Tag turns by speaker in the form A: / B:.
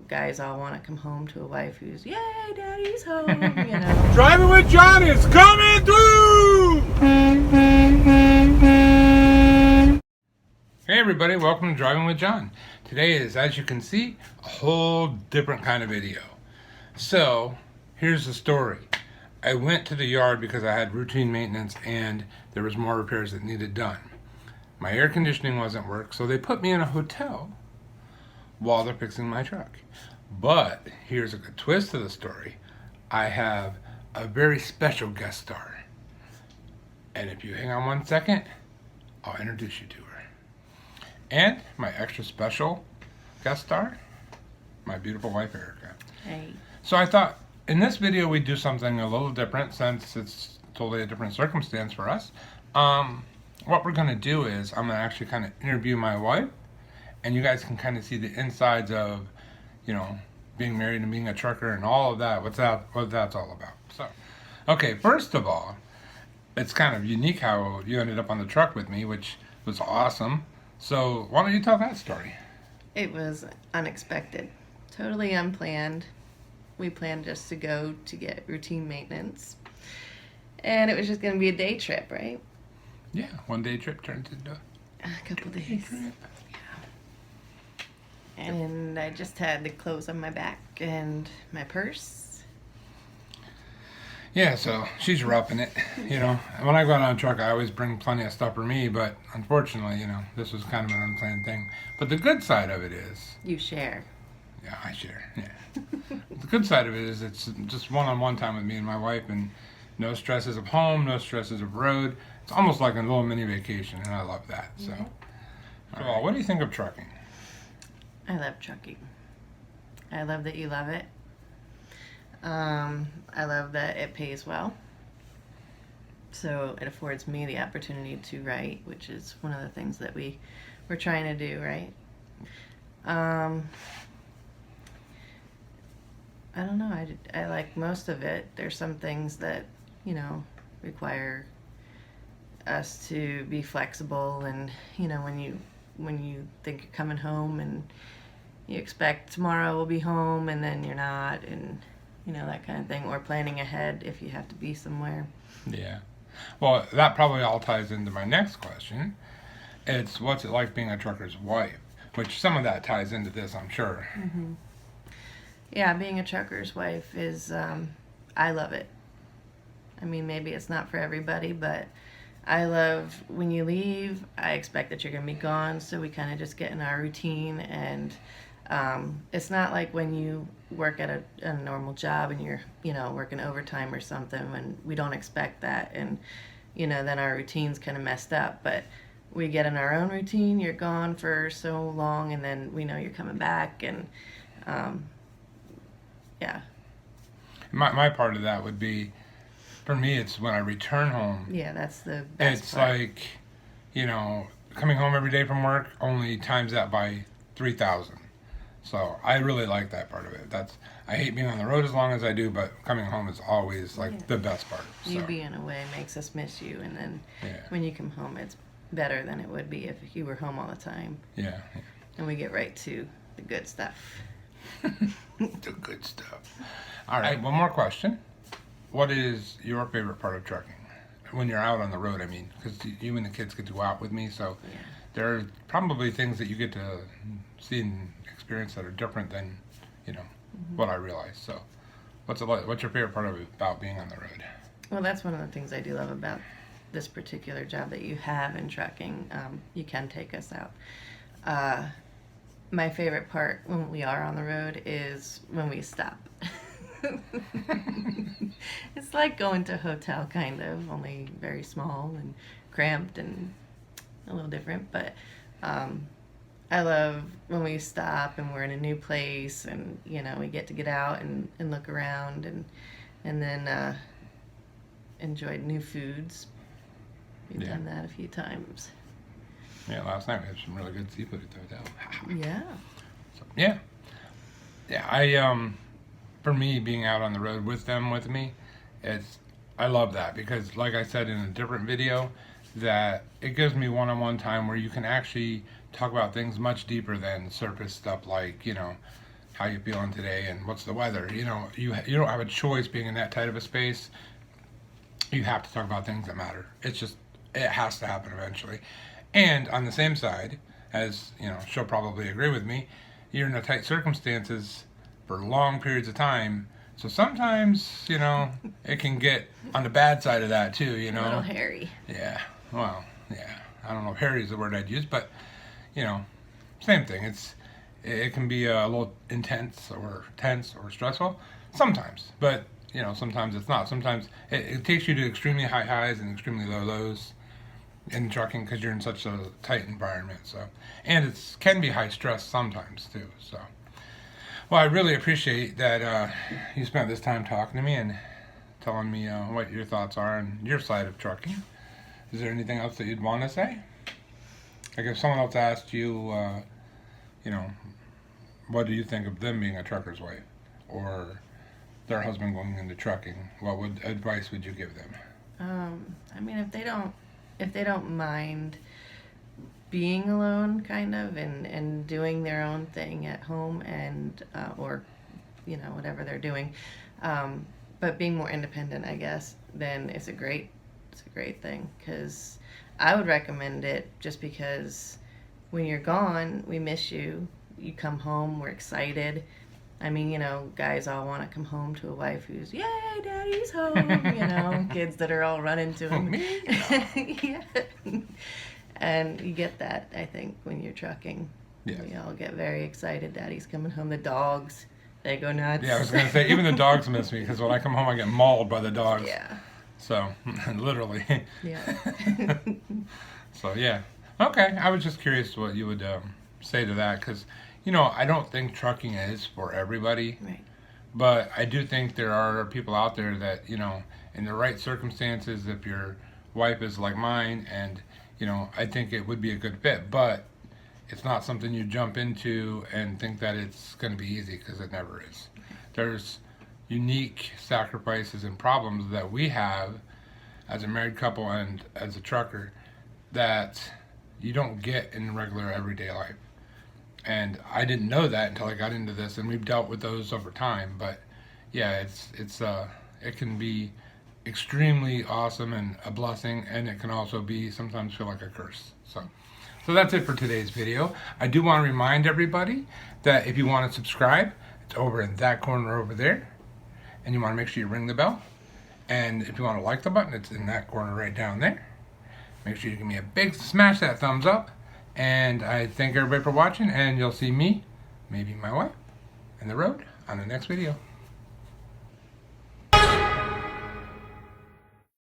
A: guys all want to come home to a wife who's, yay, daddy's home, you know.
B: Driving with John is coming through! Hey everybody, welcome to Driving with John. Today is, as you can see, a whole different kind of video. So, here's the story. I went to the yard because I had routine maintenance and there was more repairs that needed done. My air conditioning wasn't working, so they put me in a hotel while they're fixing my truck. But here's a good twist to the story. I have a very special guest star. And if you hang on 1 second, I'll introduce you to her. And my extra special guest star, my beautiful wife, Erica.
A: Hey.
B: So I thought in this video we'd do something a little different since it's totally a different circumstance for us. What we're going to do is I'm going to actually kind of interview my wife, and you guys can kind of see the insides of, you know, being married and being a trucker and all of that, what that's all about. So, okay, first of all, it's kind of unique how you ended up on the truck with me, which was awesome. So why don't you tell that story?
A: It was unexpected, totally unplanned. We planned just to go to get routine maintenance, and it was just going to be a day trip, right?
B: Yeah, 1 day trip turned into
A: A couple days. Yeah. And I just had the clothes on my back and my purse.
B: Yeah, so she's roughing it, you know. When I go out on a truck, I always bring plenty of stuff for me, but unfortunately, you know, this was kind of an unplanned thing. But the good side of it is...
A: You share.
B: Yeah, I share, yeah. The good side of it is it's just one-on-one time with me and my wife, and no stresses of home, no stresses of road. It's almost like a little mini vacation, and I love that, so.
A: Mm-hmm.
B: So, what do you think of trucking?
A: I love trucking. I love that you love it. I love that it pays well. So it affords me the opportunity to write, which is one of the things that we're trying to do, right? I don't know. I like most of it. There's some things that, you know, require us to be flexible, and, you know, when you think you're coming home and you expect tomorrow we'll be home and then you're not, and, you know, that kind of thing, or planning ahead if you have to be somewhere.
B: Yeah. Well, that probably all ties into my next question. It's what's it like being a trucker's wife? Which some of that ties into this, I'm sure.
A: Mm-hmm. Yeah, being a trucker's wife is, I love it. I mean, maybe it's not for everybody, but I love when you leave, I expect that you're going to be gone, so we kind of just get in our routine, and it's not like when you work at a normal job and you're, you know, working overtime or something, when we don't expect that, and, you know, then our routine's kind of messed up. But we get in our own routine, you're gone for so long, and then we know you're coming back, and yeah.
B: My part of that would be, for me, it's when I return home.
A: Yeah, that's the best
B: It's
A: part.
B: like, you know, coming home every day from work, only times that by 3,000. So I really like that part of it. I hate being on the road as long as I do, but coming home is always like the best part. So.
A: You being away makes us miss you, and then
B: Yeah.
A: when you come home, it's better than it would be if you were home all the time.
B: Yeah.
A: And we get right to the good stuff.
B: The good stuff. All right, one more question. What is your favorite part of trucking? When you're out on the road, I mean, because you and the kids get to go out with me, so
A: Yeah.
B: there are probably things that you get to see and experience that are different than, you know, what I realize. So, what's it like? What's your favorite part about being on the road?
A: Well, that's one of the things I do love about this particular job that you have in trucking. You can take us out. My favorite part when we are on the road is when we stop. It's like going to a hotel, kind of, only very small and cramped and a little different. But I love when we stop and we're in a new place, and, you know, we get to get out and look around, and then enjoy new foods. We've
B: Yeah.
A: done that a few times.
B: Yeah, last night we had some really good seafood at the hotel.
A: Yeah.
B: So, yeah. For me, being out on the road with them with me, I love that because, like I said in a different video, that it gives me one-on-one time where you can actually talk about things much deeper than surface stuff, like, you know, how you feeling today and what's the weather. You know, you don't have a choice being in that tight of a space. You have to talk about things that matter. It's just, it has to happen eventually. And on the same side, as you know, she'll probably agree with me, you're in the tight circumstances for long periods of time. So sometimes, you know, it can get on the bad side of that too, you know.
A: A little hairy.
B: Yeah. Well, yeah. I don't know if hairy is the word I'd use, but you know, same thing. It can be a little intense or tense or stressful sometimes, but you know, sometimes it's not. Sometimes it takes you to extremely high highs and extremely low lows in trucking because you're in such a tight environment. So, and it can be high stress sometimes too. So, well, I really appreciate that you spent this time talking to me and telling me what your thoughts are on your side of trucking. Is there anything else that you'd want to say? Like if someone else asked you, you know, what do you think of them being a trucker's wife, or their husband going into trucking? What advice would you give them?
A: I mean, if they don't mind being alone, kind of, and doing their own thing at home, and or you know, whatever they're doing, but being more independent, I guess, then it's a great thing. Because I would recommend it just because when you're gone, we miss you. You come home, we're excited. I mean, you know, guys all want to come home to a wife who's, yay, daddy's home, you know, kids that are all running to him. Yeah. And you get that, I think, when you're trucking.
B: Yes.
A: We all get very excited. Daddy's coming home. The dogs, they go nuts.
B: Yeah, I was going to say, even the dogs miss me because when I come home, I get mauled by the dogs.
A: Yeah.
B: So, literally.
A: Yeah.
B: So, yeah. Okay, I was just curious what you would say to that because, you know, I don't think trucking is for everybody.
A: Right.
B: But I do think there are people out there that, you know, in the right circumstances, if your wife is like mine, and, you know, I think it would be a good fit. But it's not something you jump into and think that it's going to be easy, because it never is. There's unique sacrifices and problems that we have as a married couple and as a trucker that you don't get in regular everyday life. And I didn't know that until I got into this, and we've dealt with those over time. But yeah, it can be extremely awesome and a blessing, and it can also be sometimes feel like a curse. So that's it for today's video. I do want to remind everybody that if you want to subscribe, it's over in that corner over there, and you want to make sure you ring the bell. And if you want to like the button, it's in that corner right down there. Make sure you give me a big smash that thumbs up. And I thank everybody for watching, and you'll see me, maybe my wife, in the road on the next video.